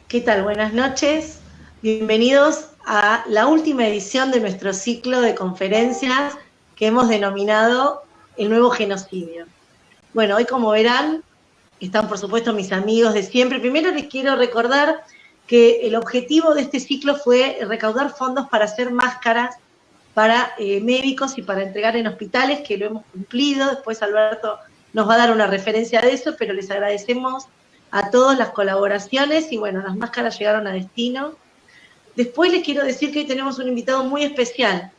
¿Qué tal? Buenas noches. Bienvenidos a la última edición de nuestro ciclo de conferencias que hemos denominado El Nuevo Genocidio. Bueno, hoy, como verán, están por supuesto mis amigos de siempre. Primero les quiero recordar que el objetivo de este ciclo fue recaudar fondos para hacer máscaras para médicos y para entregar en hospitales, que lo hemos cumplido. Después Alberto nos va a dar una referencia de eso, pero les agradecemos a todos las colaboraciones y bueno, las máscaras llegaron a destino. Después les quiero decir que hoy tenemos un invitado muy especial,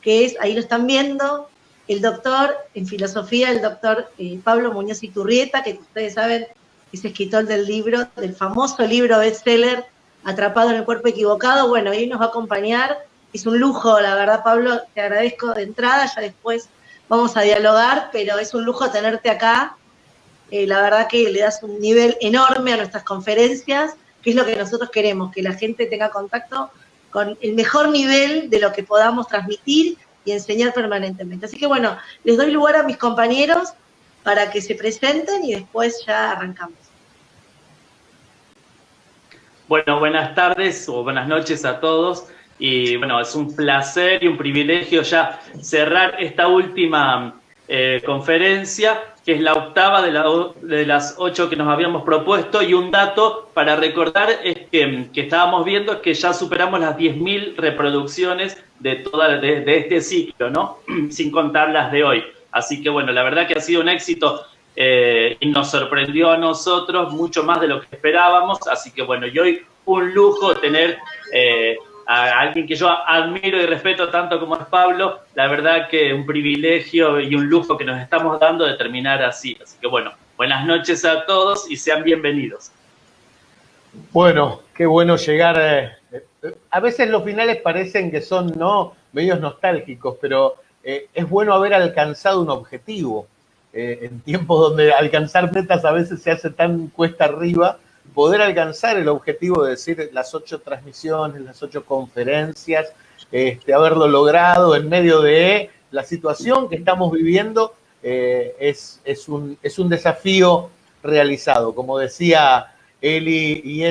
que es, ahí lo están viendo, el doctor en filosofía, el doctor Pablo Muñoz Iturrieta, que ustedes saben es escritor del libro, del famoso libro bestseller Atrapado en el cuerpo equivocado. Bueno, hoy nos va a acompañar. Es un lujo, la verdad, Pablo, te agradezco de entrada, ya después vamos a dialogar, pero es un lujo tenerte acá. La verdad que le das un nivel enorme a nuestras conferencias, que es lo que nosotros queremos, que la gente tenga contacto con el mejor nivel de lo que podamos transmitir y enseñar permanentemente. Así que bueno, les doy lugar a mis compañeros para que se presenten y después ya arrancamos. Bueno, buenas tardes o buenas noches a todos. Y bueno, es un placer y un privilegio ya cerrar esta última conferencia, que es la octava de las 8 que nos habíamos propuesto. Y un dato para recordar es que estábamos viendo que ya superamos las 10.000 reproducciones de este ciclo, ¿no? Sin contar las de hoy. Así que bueno, la verdad que ha sido un éxito y nos sorprendió a nosotros mucho más de lo que esperábamos. Así que bueno, y hoy un lujo tener a alguien que yo admiro y respeto tanto como es Pablo. La verdad que un privilegio y un lujo que nos estamos dando de terminar así. Así que bueno, buenas noches a todos y sean bienvenidos. Bueno, qué bueno llegar. A veces los finales parecen que son medios nostálgicos, pero es bueno haber alcanzado un objetivo. En tiempos donde alcanzar metas a veces se hace tan cuesta arriba, poder alcanzar el objetivo de decir las 8 transmisiones, las 8 conferencias, haberlo logrado en medio de la situación que estamos viviendo, es un desafío realizado. Como decía Eli y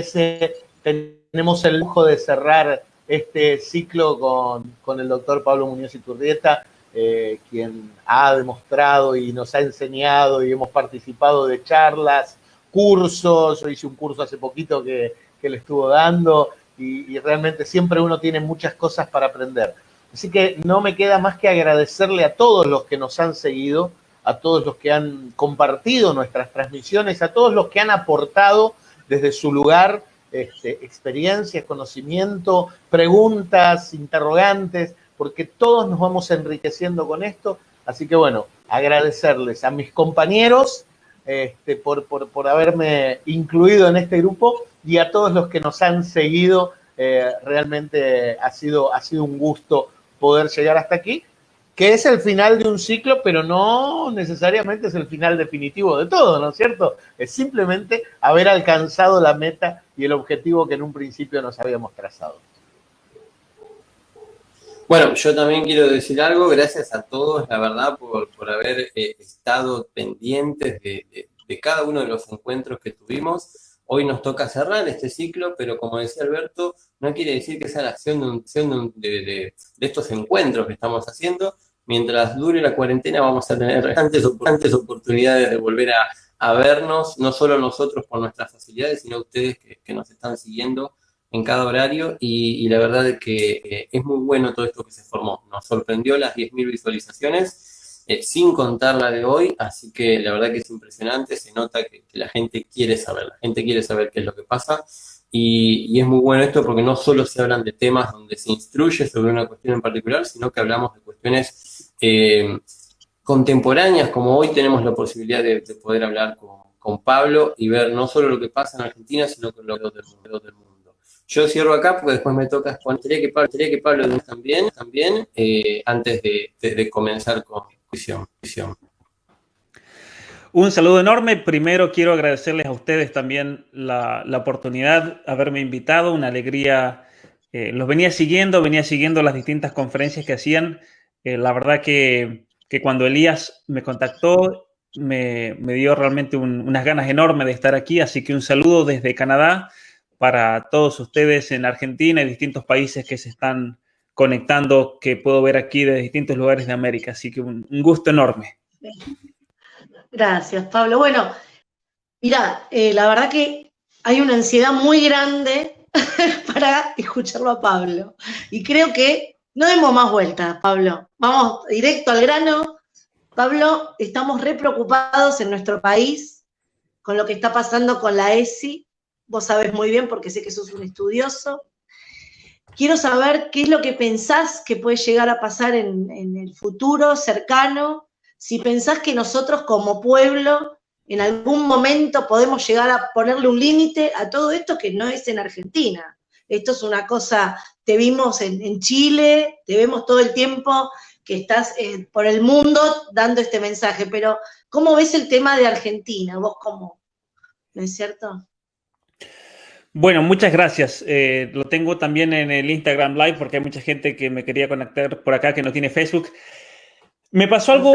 tenemos el lujo de cerrar este ciclo con el doctor Pablo Muñoz Iturrieta, quien ha demostrado y nos ha enseñado y hemos participado de charlas, cursos. Yo hice un curso hace poquito que le estuvo dando y realmente siempre uno tiene muchas cosas para aprender. Así que no me queda más que agradecerle a todos los que nos han seguido, a todos los que han compartido nuestras transmisiones, a todos los que han aportado desde su lugar experiencias, conocimiento, preguntas, interrogantes, porque todos nos vamos enriqueciendo con esto. Así que bueno, agradecerles a mis compañeros por haberme incluido en este grupo y a todos los que nos han seguido. Realmente ha sido un gusto poder llegar hasta aquí, que es el final de un ciclo, pero no necesariamente es el final definitivo de todo, ¿no es cierto? Es simplemente haber alcanzado la meta y el objetivo que en un principio nos habíamos trazado. Bueno, yo también quiero decir algo. Gracias a todos, la verdad, por haber estado pendientes de cada uno de los encuentros que tuvimos. Hoy nos toca cerrar este ciclo, pero como decía Alberto, no quiere decir que sea la acción de estos encuentros que estamos haciendo. Mientras dure la cuarentena vamos a tener bastantes oportunidades de volver a vernos, no solo nosotros por nuestras facilidades, sino ustedes que nos están siguiendo en cada horario, y la verdad es que es muy bueno todo esto que se formó. Nos sorprendió las 10.000 visualizaciones, sin contar la de hoy, así que la verdad que es impresionante. Se nota que la gente quiere saber, qué es lo que pasa, y es muy bueno esto porque no solo se hablan de temas donde se instruye sobre una cuestión en particular, sino que hablamos de cuestiones contemporáneas, como hoy tenemos la posibilidad de poder hablar con Pablo y ver no solo lo que pasa en Argentina, sino con lo del mundo. Yo cierro acá porque después me toca quería que Pablo también antes de comenzar con visión. Un saludo enorme. Primero quiero agradecerles a ustedes también la oportunidad, haberme invitado, una alegría. Los venía siguiendo las distintas conferencias que hacían. La verdad que cuando Elías me contactó, me dio realmente unas ganas enormes de estar aquí, así que un saludo desde Canadá para todos ustedes en Argentina y distintos países que se están conectando, que puedo ver aquí de distintos lugares de América. Así que un gusto enorme. Gracias, Pablo. Bueno, mira, la verdad que hay una ansiedad muy grande para escucharlo a Pablo. Y creo que no demos más vueltas, Pablo. Vamos directo al grano. Pablo, estamos re preocupados en nuestro país con lo que está pasando con la ESI. Vos sabés muy bien porque sé que sos un estudioso. Quiero saber qué es lo que pensás que puede llegar a pasar en el futuro cercano, si pensás que nosotros como pueblo en algún momento podemos llegar a ponerle un límite a todo esto que no es en Argentina. Esto es una cosa, te vimos en Chile, te vemos todo el tiempo que estás por el mundo dando este mensaje, pero ¿cómo ves el tema de Argentina? ¿Vos cómo? ¿No es cierto? Bueno, muchas gracias. Lo tengo también en el Instagram Live porque hay mucha gente que me quería conectar por acá que no tiene Facebook. Me pasó algo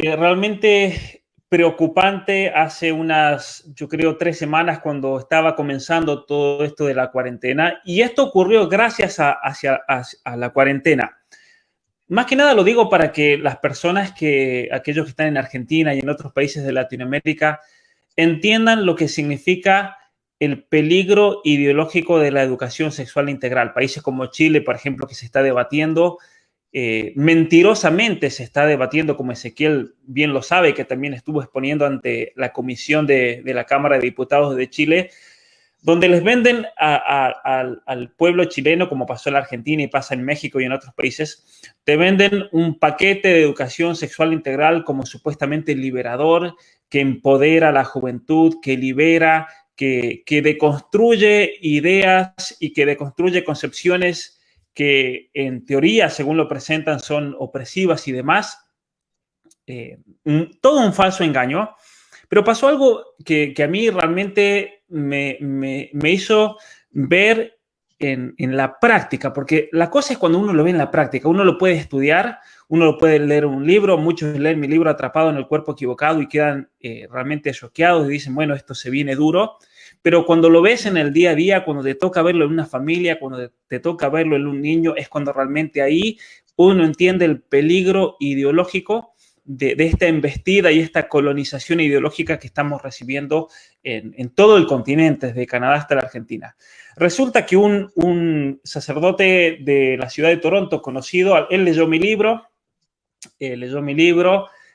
realmente preocupante hace unas, yo creo, 3 semanas cuando estaba comenzando todo esto de la cuarentena. Y esto ocurrió gracias a la cuarentena. Más que nada lo digo para que las personas aquellos que están en Argentina y en otros países de Latinoamérica, entiendan lo que significa el peligro ideológico de la educación sexual integral. Países como Chile, por ejemplo, que se está debatiendo, mentirosamente se está debatiendo, como Ezequiel bien lo sabe, que también estuvo exponiendo ante la comisión de la Cámara de Diputados de Chile, donde les venden al pueblo chileno, como pasó en la Argentina y pasa en México y en otros países, te venden un paquete de educación sexual integral como supuestamente liberador, que empodera a la juventud, que libera, que deconstruye ideas y que deconstruye concepciones que en teoría, según lo presentan, son opresivas y demás. Todo un falso engaño. Pero pasó algo que a mí realmente me hizo ver en la práctica, porque la cosa es cuando uno lo ve en la práctica, uno lo puede estudiar, uno lo puede leer un libro, muchos leen mi libro Atrapado en el cuerpo equivocado y quedan realmente choqueados y dicen, bueno, esto se viene duro, pero cuando lo ves en el día a día, cuando te toca verlo en una familia, cuando te toca verlo en un niño, es cuando realmente ahí uno entiende el peligro ideológico de esta embestida y esta colonización ideológica que estamos recibiendo en todo el continente, desde Canadá hasta la Argentina. Resulta que un sacerdote de la ciudad de Toronto, conocido, él leyó mi libro,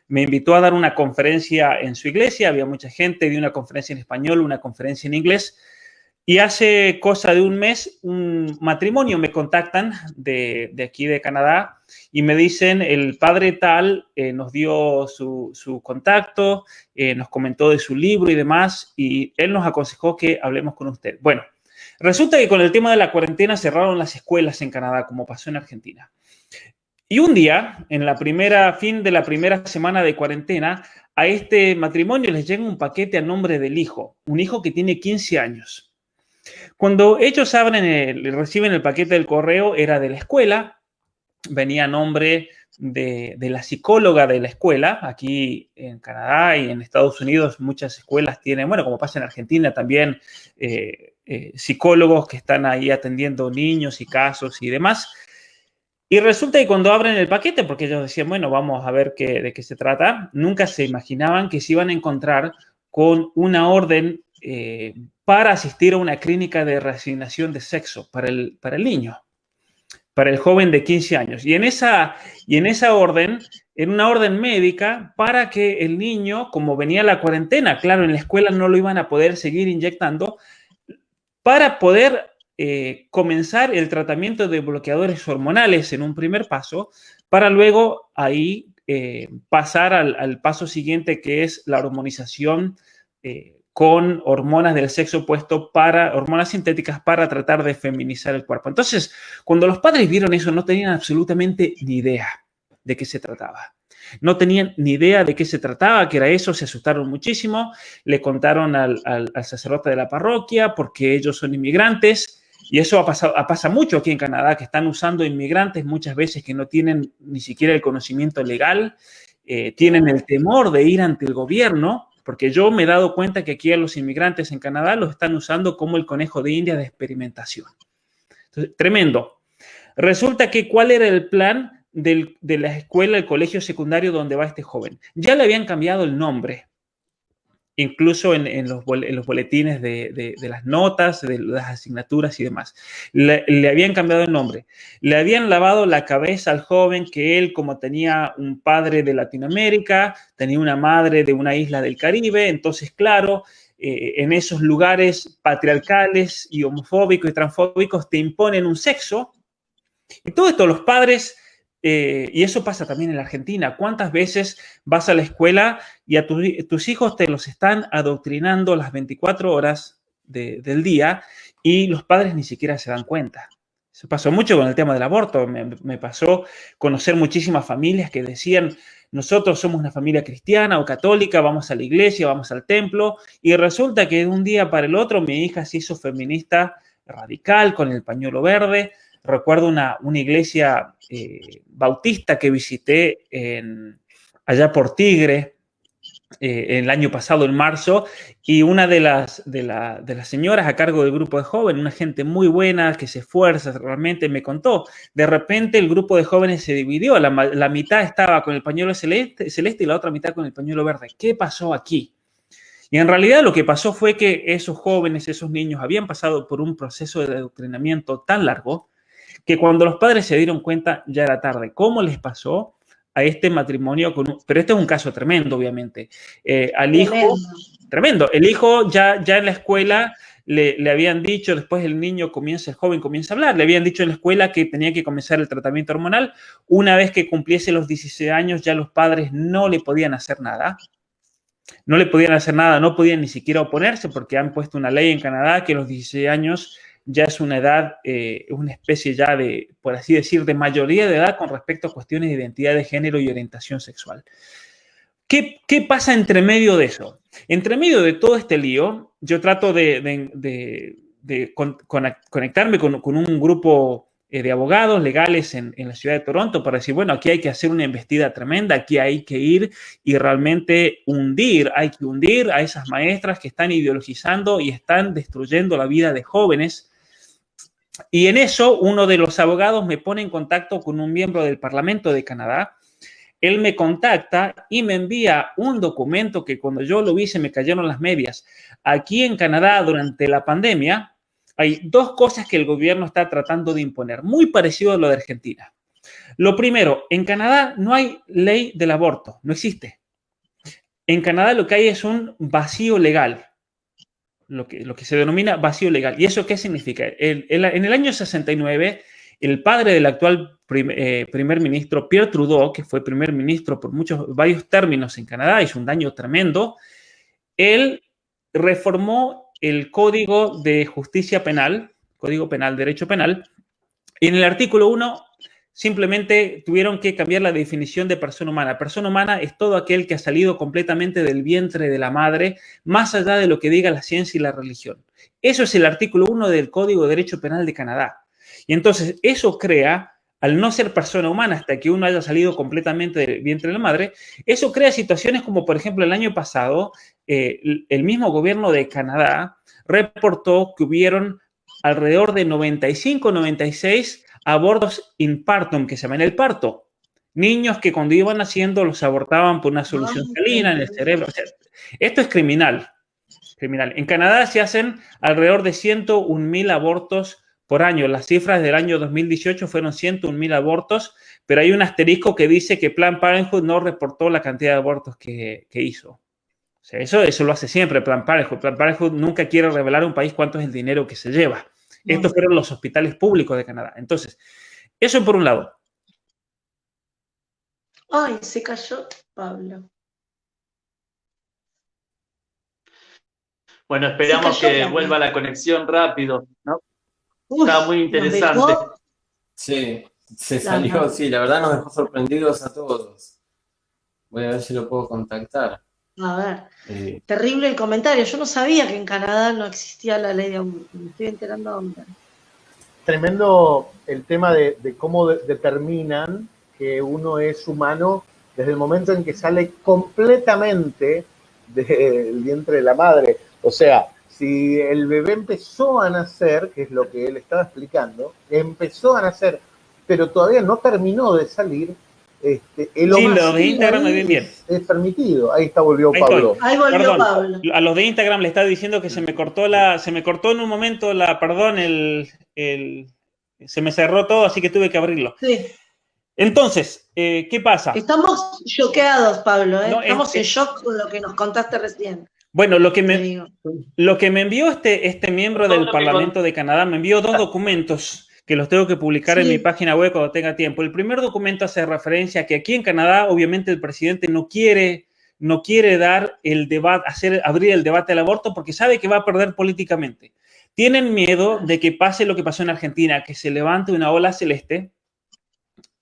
me invitó a dar una conferencia en su iglesia, había mucha gente, di una conferencia en español, una conferencia en inglés, y hace cosa de un mes, un matrimonio me contactan de aquí de Canadá y me dicen, el padre tal nos dio su contacto, nos comentó de su libro y demás, y él nos aconsejó que hablemos con usted. Bueno, resulta que con el tema de la cuarentena cerraron las escuelas en Canadá, como pasó en Argentina. Y un día, en fin de la primera semana de cuarentena, a este matrimonio les llega un paquete a nombre del hijo, un hijo que tiene 15 años. Cuando ellos reciben el paquete del correo, era de la escuela, venía a nombre de la psicóloga de la escuela. Aquí en Canadá y en Estados Unidos muchas escuelas tienen, bueno, como pasa en Argentina también, psicólogos que están ahí atendiendo niños y casos y demás. Y resulta que cuando abren el paquete, porque ellos decían, bueno, vamos a ver de qué se trata, nunca se imaginaban que se iban a encontrar con una orden para asistir a una clínica de reasignación de sexo para el niño, para el joven de 15 años. Y en esa orden, en una orden médica, para que el niño, como venía la cuarentena, claro, en la escuela no lo iban a poder seguir inyectando, para poder comenzar el tratamiento de bloqueadores hormonales en un primer paso, para luego ahí pasar al paso siguiente, que es la hormonización con hormonas del sexo opuesto, hormonas sintéticas para tratar de feminizar el cuerpo. Entonces, cuando los padres vieron eso, no tenían absolutamente ni idea de qué se trataba. No tenían ni idea de qué se trataba, que era eso, se asustaron muchísimo, le contaron al sacerdote de la parroquia porque ellos son inmigrantes, y eso pasa mucho aquí en Canadá, que están usando inmigrantes muchas veces que no tienen ni siquiera el conocimiento legal, tienen el temor de ir ante el gobierno porque yo me he dado cuenta que aquí a los inmigrantes en Canadá los están usando como el conejo de India de experimentación. Entonces, tremendo. Resulta que ¿cuál era el plan de la escuela, el colegio secundario donde va este joven? Ya le habían cambiado el nombre, incluso en los boletines de las notas, de las asignaturas y demás. Le habían cambiado el nombre. Le habían lavado la cabeza al joven que él, como tenía un padre de Latinoamérica, tenía una madre de una isla del Caribe, entonces, claro, en esos lugares patriarcales y homofóbicos y transfóbicos te imponen un sexo. Y todo esto los padres... y eso pasa también en la Argentina. ¿Cuántas veces vas a la escuela y a tus hijos te los están adoctrinando las 24 horas del día y los padres ni siquiera se dan cuenta? Eso pasó mucho con el tema del aborto. Me pasó conocer muchísimas familias que decían, nosotros somos una familia cristiana o católica, vamos a la iglesia, vamos al templo, y resulta que de un día para el otro mi hija se hizo feminista radical con el pañuelo verde. Recuerdo una iglesia bautista que visité allá por Tigre el año pasado, en marzo, y una de las señoras a cargo del grupo de jóvenes, una gente muy buena que se esfuerza realmente, me contó, de repente el grupo de jóvenes se dividió, la mitad estaba con el pañuelo celeste y la otra mitad con el pañuelo verde. ¿Qué pasó aquí? Y en realidad lo que pasó fue que esos jóvenes, esos niños, habían pasado por un proceso de adoctrinamiento tan largo que cuando los padres se dieron cuenta ya era tarde. ¿Cómo les pasó a este matrimonio? Pero este es un caso tremendo, obviamente. Al hijo, tremendo. El hijo ya en la escuela le habían dicho, después el joven comienza a hablar, le habían dicho en la escuela que tenía que comenzar el tratamiento hormonal. Una vez que cumpliese los 16 años, ya los padres no le podían hacer nada. No le podían hacer nada, no podían ni siquiera oponerse porque han puesto una ley en Canadá que los 16 años ya es una edad, una especie ya de, por así decir, de mayoría de edad con respecto a cuestiones de identidad de género y orientación sexual. ¿Qué pasa entre medio de eso? Entre medio de todo este lío, yo trato de conectarme con un grupo de abogados legales en la ciudad de Toronto para decir, bueno, aquí hay que hacer una embestida tremenda, aquí hay que ir y realmente hay que hundir a esas maestras que están ideologizando y están destruyendo la vida de jóvenes. Y en eso, uno de los abogados me pone en contacto con un miembro del Parlamento de Canadá. Él me contacta y me envía un documento que cuando yo lo vi se me cayeron las medias. Aquí en Canadá, durante la pandemia, hay dos cosas que el gobierno está tratando de imponer, muy parecido a lo de Argentina. Lo primero, en Canadá no hay ley del aborto, no existe. En Canadá lo que hay es un vacío legal. Lo que se denomina vacío legal. ¿Y eso qué significa? En el año 69, el padre del actual primer ministro, Pierre Trudeau, que fue primer ministro por varios términos en Canadá, hizo un daño tremendo, él reformó el Código de Justicia Penal, Código Penal, Derecho Penal, y en el artículo 1 simplemente tuvieron que cambiar la definición de persona humana. Persona humana es todo aquel que ha salido completamente del vientre de la madre, más allá de lo que diga la ciencia y la religión. Eso es el artículo 1 del Código de Derecho Penal de Canadá. Y entonces eso crea, al no ser persona humana hasta que uno haya salido completamente del vientre de la madre, eso crea situaciones como, por ejemplo, el año pasado, el mismo gobierno de Canadá reportó que hubieron alrededor de 95, 96 abortos in partum, que se llama en el parto. Niños que cuando iban naciendo los abortaban por una solución salina en el cerebro. O sea, esto es criminal. En Canadá se hacen alrededor de 101,000 abortos por año. Las cifras del año 2018 fueron 101,000 abortos, pero hay un asterisco que dice que Planned Parenthood no reportó la cantidad de abortos que hizo. O sea, eso lo hace siempre Planned Parenthood. Planned Parenthood nunca quiere revelar a un país cuánto es el dinero que se lleva. Estos fueron los hospitales públicos de Canadá. Entonces, eso por un lado. Ay, se cayó Pablo. Bueno, esperamos que vuelva la conexión rápido, ¿no? Está muy interesante. Sí, se salió, sí, la verdad nos dejó sorprendidos a todos. Voy a ver si lo puedo contactar. A ver, terrible el comentario. Yo no sabía que en Canadá no existía la ley de aborto. Me estoy enterando ahora. Tremendo el tema de cómo determinan que uno es humano desde el momento en que sale completamente del vientre de la madre. O sea, si el bebé empezó a nacer, que es lo que él estaba explicando, empezó a nacer, pero todavía no terminó de salir, el Sí, lo de homicidio Instagram me ahí ven bien. es permitido. Ahí volvió Ahí Pablo. estoy. Ahí volvió Perdón, Pablo. a los de Instagram le está diciendo que se me cortó en un momento se me cerró todo, así que tuve que abrirlo. Sí. Entonces, ¿qué pasa? Estamos choqueados, Pablo, ¿eh? No, Estamos en shock con lo que nos contaste recién. Bueno, lo que Te digo. me envió este miembro del Parlamento de Canadá, me envió 2 documentos que los tengo que publicar en mi página web cuando tenga tiempo. El primer documento hace referencia a que aquí en Canadá, obviamente, el presidente no quiere dar el debate, abrir el debate del aborto porque sabe que va a perder políticamente. Tienen miedo de que pase lo que pasó en Argentina, que se levante una ola celeste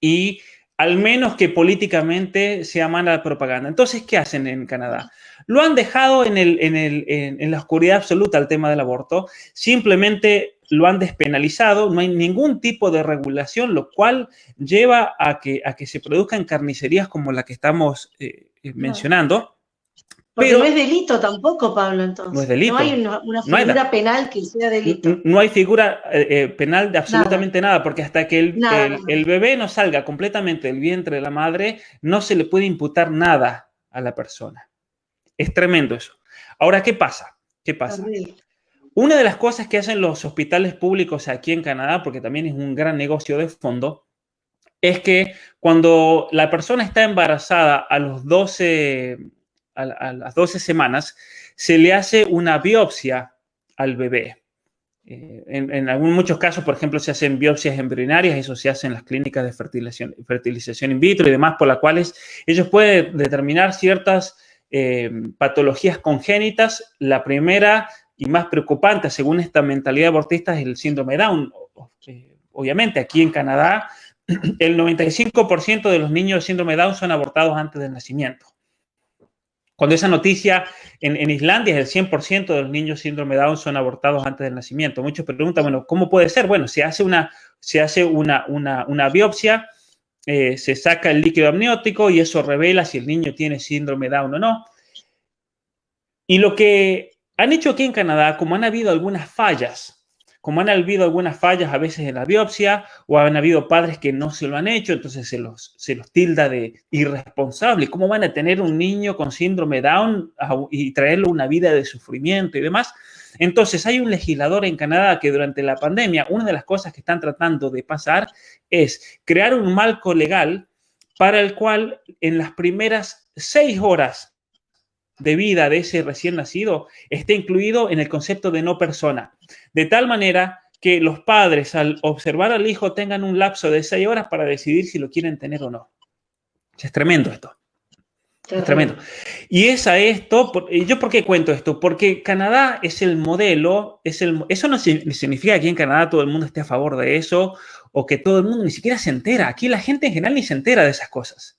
y al menos que políticamente sea mala propaganda. Entonces, ¿qué hacen en Canadá? Lo han dejado en la oscuridad absoluta el tema del aborto. Simplemente lo han despenalizado. No hay ningún tipo de regulación, lo cual lleva a que se produzcan carnicerías como la que estamos mencionando. Porque no es delito tampoco, Pablo, entonces. No es delito. No hay una figura penal que sea delito. No hay figura penal de absolutamente nada, porque hasta que el bebé no salga completamente del vientre de la madre, no se le puede imputar nada a la persona. Es tremendo eso. Ahora, ¿qué pasa? Una de las cosas que hacen los hospitales públicos aquí en Canadá, porque también es un gran negocio de fondo, es que cuando la persona está embarazada a las 12 se le hace una biopsia al bebé. En muchos casos, por ejemplo, se hacen biopsias embrionarias, eso se hace en las clínicas de fertilización in vitro y demás, por las cuales ellos pueden determinar ciertas patologías congénitas. La primera y más preocupante, según esta mentalidad abortista, es el síndrome Down. Obviamente, aquí en Canadá, el 95% de los niños de síndrome Down son abortados antes del nacimiento. Cuando esa noticia en Islandia es el 100% de los niños síndrome Down son abortados antes del nacimiento. Muchos preguntan, bueno, ¿cómo puede ser? Bueno, se hace una biopsia, se saca el líquido amniótico y eso revela si el niño tiene síndrome Down o no. Y lo que han hecho aquí en Canadá, como han habido algunas fallas a veces en la biopsia, o han habido padres que no se lo han hecho, entonces se los tilda de irresponsable. ¿Cómo van a tener un niño con síndrome Down y traerle una vida de sufrimiento y demás? Entonces, hay un legislador en Canadá que durante la pandemia, una de las cosas que están tratando de pasar es crear un marco legal para el cual en las primeras 6 horas de vida de ese recién nacido esté incluido en el concepto de no persona, de tal manera que los padres al observar al hijo tengan un lapso de 6 horas para decidir si lo quieren tener o no. Es tremendo esto. Es tremendo. Y ¿yo por qué cuento esto? Porque Canadá es el modelo, eso no significa que aquí en Canadá todo el mundo esté a favor de eso o que todo el mundo ni siquiera se entera. Aquí la gente en general ni se entera de esas cosas.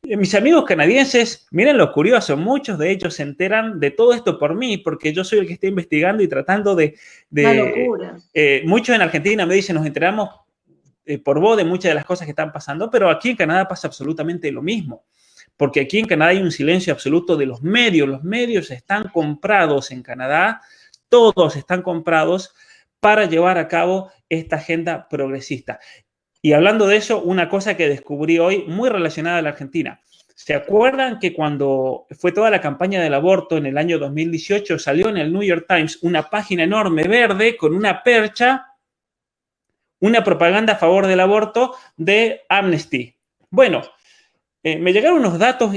Mis amigos canadienses, miren lo curioso, muchos de ellos se enteran de todo esto por mí, porque yo soy el que está investigando y tratando de una locura. Muchos en Argentina me dicen, nos enteramos por vos de muchas de las cosas que están pasando, pero aquí en Canadá pasa absolutamente lo mismo, porque aquí en Canadá hay un silencio absoluto de los medios están comprados en Canadá, todos están comprados para llevar a cabo esta agenda progresista. Y hablando de eso, una cosa que descubrí hoy muy relacionada a la Argentina. ¿Se acuerdan que cuando fue toda la campaña del aborto en el año 2018 salió en el New York Times una página enorme verde con una percha, una propaganda a favor del aborto de Amnesty? Bueno, me llegaron unos datos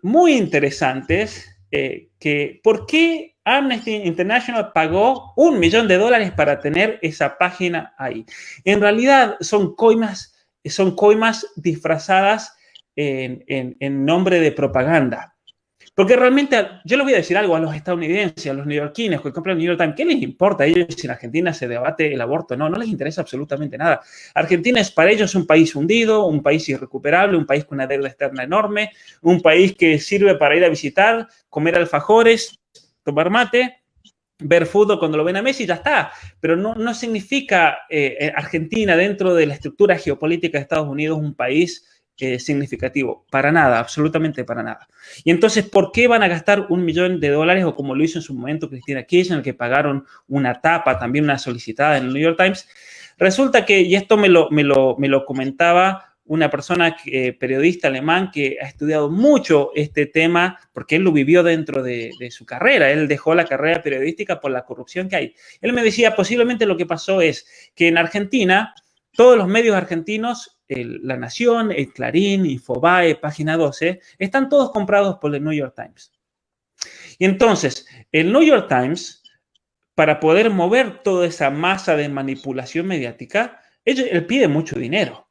muy interesantes que ¿por qué Amnesty International pagó $1 millón para tener esa página ahí? En realidad son coimas disfrazadas en nombre de propaganda. Porque realmente, yo les voy a decir algo a los estadounidenses, a los neoyorquinos que compran el New York Times, ¿qué les importa a ellos si en Argentina se debate el aborto? No les interesa absolutamente nada. Argentina es para ellos un país hundido, un país irrecuperable, un país con una deuda externa enorme, un país que sirve para ir a visitar, comer alfajores, tomar mate, ver fútbol cuando lo ven a Messi y ya está. Pero no significa Argentina dentro de la estructura geopolítica de Estados Unidos un país significativo. Para nada, absolutamente para nada. Y entonces, ¿por qué van a gastar $1 millón o como lo hizo en su momento Cristina Kirchner, que pagaron una tapa, también una solicitada en el New York Times? Resulta que, y esto me lo comentaba una persona, periodista alemán, que ha estudiado mucho este tema, porque él lo vivió dentro de su carrera. Él dejó la carrera periodística por la corrupción que hay. Él me decía, posiblemente lo que pasó es que en Argentina, todos los medios argentinos, La Nación, el Clarín, Infobae, Página 12, están todos comprados por el New York Times. Y entonces, el New York Times, para poder mover toda esa masa de manipulación mediática, él pide mucho dinero.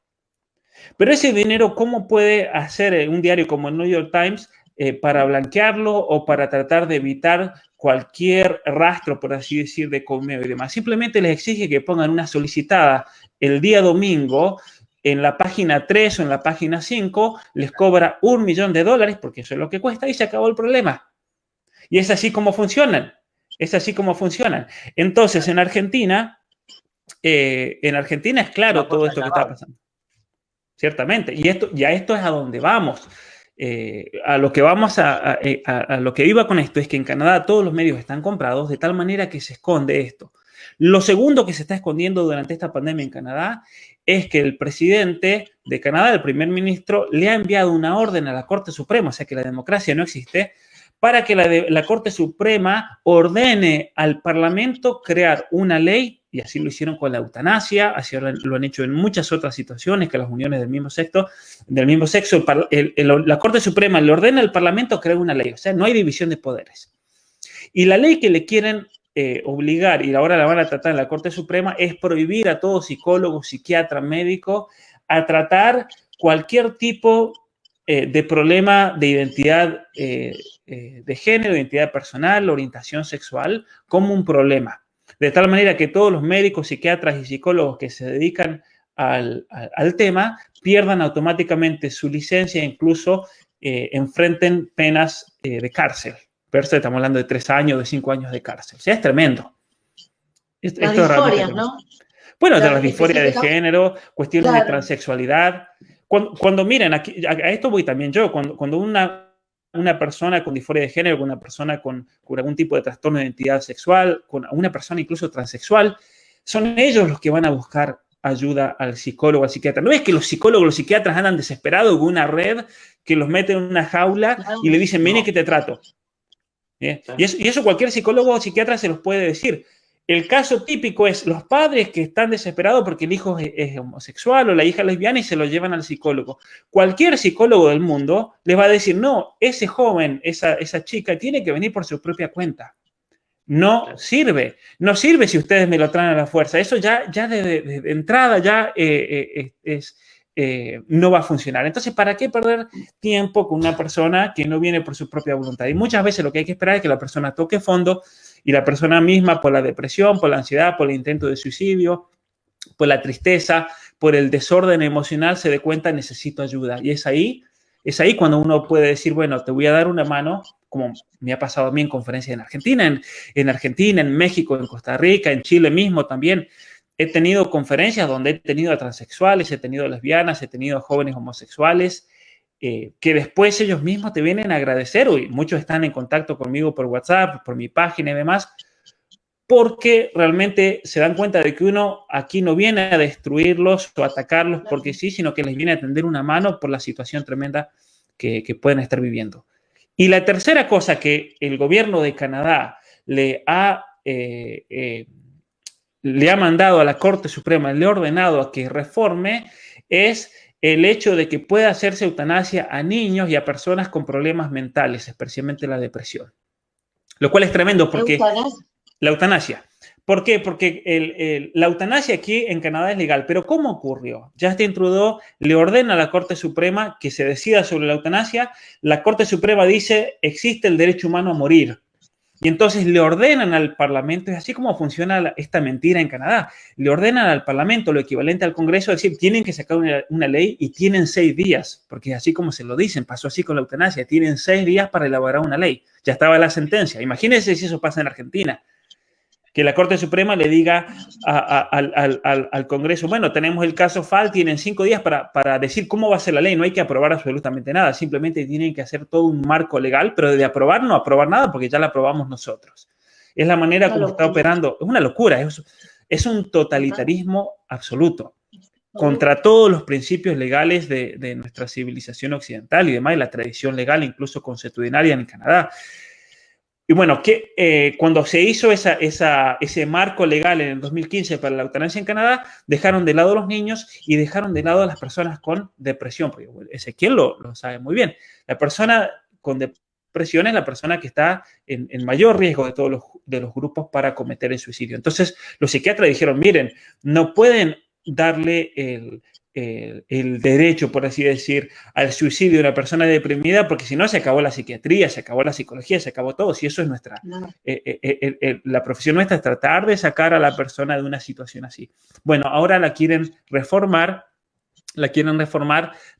Pero ese dinero, ¿cómo puede hacer un diario como el New York Times para blanquearlo o para tratar de evitar cualquier rastro, por así decir, de comercio y demás? Simplemente les exige que pongan una solicitada el día domingo en la página 3 o en la página 5, les cobra $1 millón, porque eso es lo que cuesta, y se acabó el problema. Y es así como funcionan. Es así como funcionan. Entonces, en Argentina es claro todo esto que está pasando. Ciertamente. Y esto es a donde vamos. A lo que iba con esto es que en Canadá todos los medios están comprados de tal manera que se esconde esto. Lo segundo que se está escondiendo durante esta pandemia en Canadá es que el presidente de Canadá, el primer ministro, le ha enviado una orden a la Corte Suprema, o sea que la democracia no existe, para que la Corte Suprema ordene al Parlamento crear una ley, y así lo hicieron con la eutanasia, así lo han hecho en muchas otras situaciones, que las uniones del mismo sexo, la Corte Suprema le ordena al Parlamento crear una ley, o sea, no hay división de poderes. Y la ley que le quieren obligar, y ahora la van a tratar en la Corte Suprema, es prohibir a todo psicólogo, psiquiatra, médico, a tratar cualquier tipo de problema de identidad de género, identidad personal, orientación sexual, como un problema. De tal manera que todos los médicos, psiquiatras y psicólogos que se dedican al tema pierdan automáticamente su licencia e incluso enfrenten penas de cárcel. Pero estamos hablando de 3 años, de 5 años de cárcel. O sea, es tremendo. Las disforias, ¿no? Bueno, de las disforias de género, cuestiones de transexualidad. Cuando miren, aquí, a esto voy también yo, cuando una persona con disforia de género, con una persona con algún tipo de trastorno de identidad sexual, con una persona incluso transexual, son ellos los que van a buscar ayuda al psicólogo, al psiquiatra. No es que los psicólogos, los psiquiatras andan desesperados con una red que los mete en una jaula y le dicen, vine que te trato. Y eso cualquier psicólogo o psiquiatra se los puede decir. El caso típico es los padres que están desesperados porque el hijo es homosexual o la hija lesbiana y se lo llevan al psicólogo. Cualquier psicólogo del mundo les va a decir, no, ese joven, esa chica tiene que venir por su propia cuenta. No sirve. No sirve si ustedes me lo traen a la fuerza. Eso ya de entrada ya no va a funcionar. Entonces, ¿para qué perder tiempo con una persona que no viene por su propia voluntad? Y muchas veces lo que hay que esperar es que la persona toque fondo y la persona misma, por la depresión, por la ansiedad, por el intento de suicidio, por la tristeza, por el desorden emocional, se dé cuenta, necesito ayuda. Y es ahí cuando uno puede decir, bueno, te voy a dar una mano, como me ha pasado a mí en conferencias en Argentina, en México, en Costa Rica, en Chile mismo también. He tenido conferencias donde he tenido a transexuales, he tenido a lesbianas, he tenido a jóvenes homosexuales, que después ellos mismos te vienen a agradecer, y muchos están en contacto conmigo por WhatsApp, por mi página y demás, porque realmente se dan cuenta de que uno aquí no viene a destruirlos o atacarlos porque sí, sino que les viene a tender una mano por la situación tremenda que pueden estar viviendo. Y la tercera cosa que el gobierno de Canadá le ha mandado a la Corte Suprema, le ha ordenado a que reforme, es el hecho de que pueda hacerse eutanasia a niños y a personas con problemas mentales, especialmente la depresión. Lo cual es tremendo porque... La eutanasia. ¿Por qué? Porque la eutanasia aquí en Canadá es legal. ¿Pero cómo ocurrió? Justin Trudeau le ordena a la Corte Suprema que se decida sobre la eutanasia. La Corte Suprema dice, existe el derecho humano a morir. Y entonces le ordenan al Parlamento, es así como funciona esta mentira en Canadá, le ordenan al Parlamento, lo equivalente al Congreso, es decir, tienen que sacar una ley y tienen 6 días, porque así como se lo dicen, pasó así con la eutanasia, tienen 6 días para elaborar una ley. Ya estaba la sentencia. Imagínense si eso pasa en Argentina. que la Corte Suprema le diga al Congreso, bueno, tenemos el caso FAL, tienen 5 días para decir cómo va a ser la ley, no hay que aprobar absolutamente nada, simplemente tienen que hacer todo un marco legal, pero de aprobar no aprobar nada porque ya la aprobamos nosotros. Es la manera como está operando, es una locura, es un totalitarismo absoluto, contra todos los principios legales de nuestra civilización occidental y demás, y la tradición legal, incluso consuetudinaria en Canadá. Y bueno, cuando se hizo ese marco legal en el 2015 para la eutanasia en Canadá, dejaron de lado a los niños y dejaron de lado a las personas con depresión, porque Ezequiel lo sabe muy bien. La persona con depresión es la persona que está en mayor riesgo de todos los grupos para cometer el suicidio. Entonces, los psiquiatras dijeron, miren, no pueden darle el derecho, por así decir, al suicidio de una persona deprimida, porque si no se acabó la psiquiatría, se acabó la psicología, se acabó todo. Si eso es la profesión nuestra, es tratar de sacar a la persona de una situación así. Bueno, ahora la quieren reformar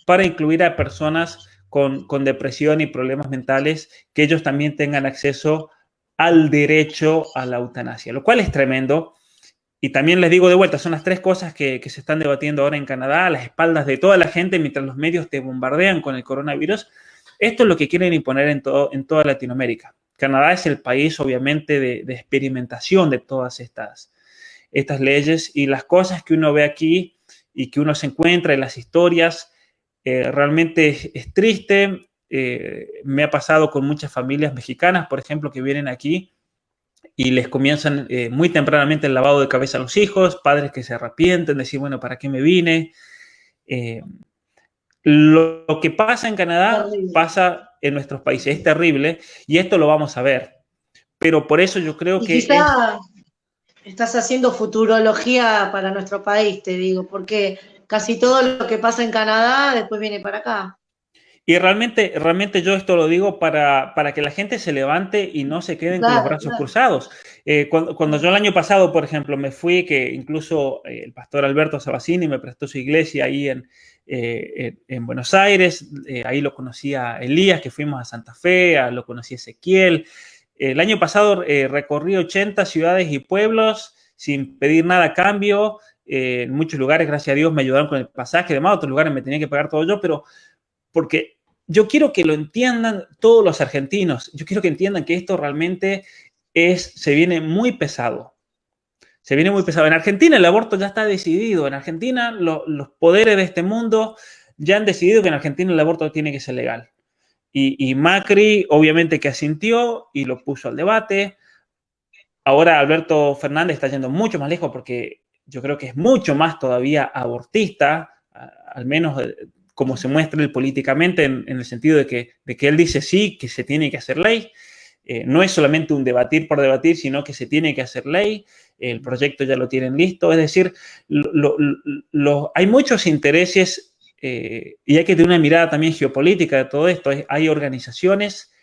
para incluir a personas con depresión y problemas mentales, que ellos también tengan acceso al derecho a la eutanasia, lo cual es tremendo. Y también les digo de vuelta, son las 3 cosas que se están debatiendo ahora en Canadá, a las espaldas de toda la gente, mientras los medios te bombardean con el coronavirus. Esto es lo que quieren imponer en toda Latinoamérica. Canadá es el país, obviamente, de experimentación de todas estas leyes, y las cosas que uno ve aquí y que uno se encuentra en las historias, realmente es triste. Me ha pasado con muchas familias mexicanas, por ejemplo, que vienen aquí y les comienzan muy tempranamente el lavado de cabeza a los hijos, padres que se arrepienten, decir, bueno, ¿para qué me vine? Lo que pasa en Canadá pasa en nuestros países, es terrible, y esto lo vamos a ver. Pero por eso yo creo que... Quizá estás haciendo futurología para nuestro país, te digo, porque casi todo lo que pasa en Canadá después viene para acá. Y realmente yo esto lo digo para que la gente se levante y no se queden con los brazos cruzados. Cuando yo el año pasado, por ejemplo, me fui, que incluso el pastor Alberto Sabacini me prestó su iglesia ahí en Buenos Aires, ahí lo conocí a Elías, que fuimos a Santa Fe, lo conocí a Ezequiel. El año pasado recorrí 80 ciudades y pueblos sin pedir nada a cambio. En muchos lugares, gracias a Dios, me ayudaron con el pasaje, además, otros lugares me tenía que pagar todo yo, pero porque yo quiero que lo entiendan todos los argentinos. Yo quiero que entiendan que esto realmente se viene muy pesado. Se viene muy pesado. En Argentina el aborto ya está decidido. En Argentina los poderes de este mundo ya han decidido que en Argentina el aborto tiene que ser legal. Y Macri obviamente que asintió y lo puso al debate. Ahora Alberto Fernández está yendo mucho más lejos porque yo creo que es mucho más todavía abortista, al menos como se muestra él políticamente, en el sentido de que él dice sí, que se tiene que hacer ley. No es solamente un debatir por debatir, sino que se tiene que hacer ley. El proyecto ya lo tienen listo. Es decir, hay muchos intereses y hay que tener una mirada también geopolítica de todo esto. Hay organizaciones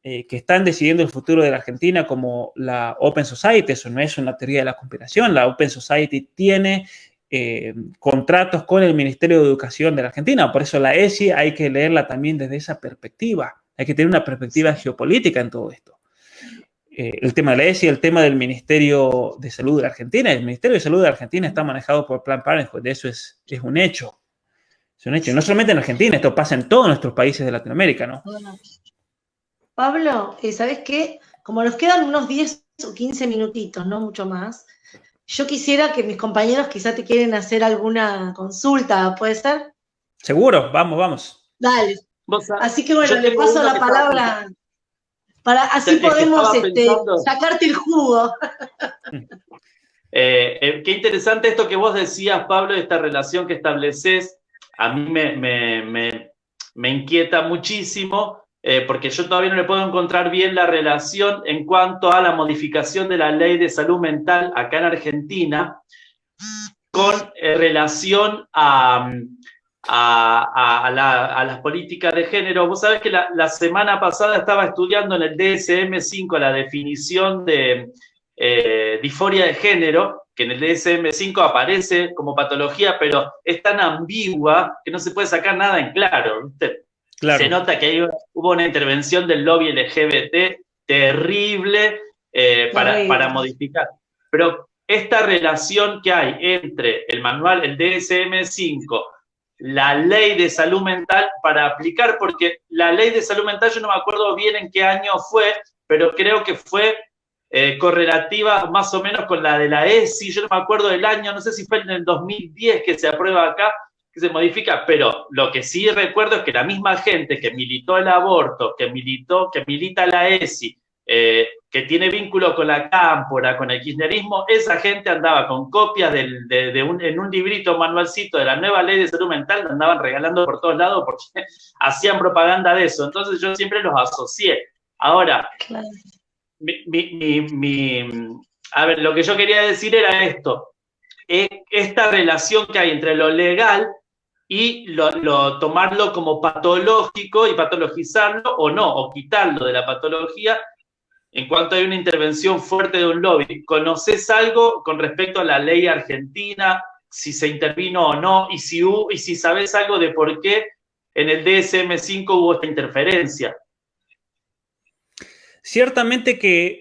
que están decidiendo el futuro de la Argentina, como la Open Society. Eso no es una teoría de la conspiración. La Open Society tiene contratos con el Ministerio de Educación de la Argentina. Por eso la ESI hay que leerla también desde esa perspectiva. Hay que tener una perspectiva geopolítica en todo esto. El tema de la ESI, el tema del Ministerio de Salud de la Argentina. El Ministerio de Salud de la Argentina está manejado por Planned Parenthood. Eso es un hecho. Es un hecho. No solamente en Argentina, esto pasa en todos nuestros países de Latinoamérica, ¿no? Pablo, ¿sabes qué? Como nos quedan unos 10 o 15 minutitos, no mucho más, yo quisiera que mis compañeros quizá te quieren hacer alguna consulta, ¿puede ser? Seguro, vamos. Dale. Así que bueno, le paso la palabra así podemos sacarte el jugo. Qué interesante esto que vos decías, Pablo, esta relación que estableces. A mí me inquieta muchísimo, porque yo todavía no le puedo encontrar bien la relación en cuanto a la modificación de la ley de salud mental acá en Argentina con relación a las políticas de género. Vos sabés que la semana pasada estaba estudiando en el DSM-5 la definición de disforia de género, que en el DSM-5 aparece como patología, pero es tan ambigua que no se puede sacar nada en claro, ¿viste? Claro. Se nota que ahí hubo una intervención del lobby LGBT terrible para modificar. pero esta relación que hay entre el manual, el DSM-5, la ley de salud mental para aplicar, porque la ley de salud mental yo no me acuerdo bien en qué año fue, pero creo que fue correlativa más o menos con la de la ESI, yo no me acuerdo del año, no sé si fue en el 2010 que se aprueba acá, que se modifica, pero lo que sí recuerdo es que la misma gente que militó el aborto, que milita la ESI, que tiene vínculo con la cámpora, con el kirchnerismo, esa gente andaba con copias en un librito, manualcito de la nueva ley de salud mental, lo andaban regalando por todos lados porque hacían propaganda de eso. Entonces yo siempre los asocié. Ahora, claro. A ver, lo que yo quería decir era esto, esta relación que hay entre lo legal y tomarlo como patológico y patologizarlo o no, o quitarlo de la patología en cuanto hay una intervención fuerte de un lobby. ¿Conoces algo con respecto a la ley argentina, si se intervino o no, y si sabes algo de por qué en el DSM-5 hubo esta interferencia? Ciertamente que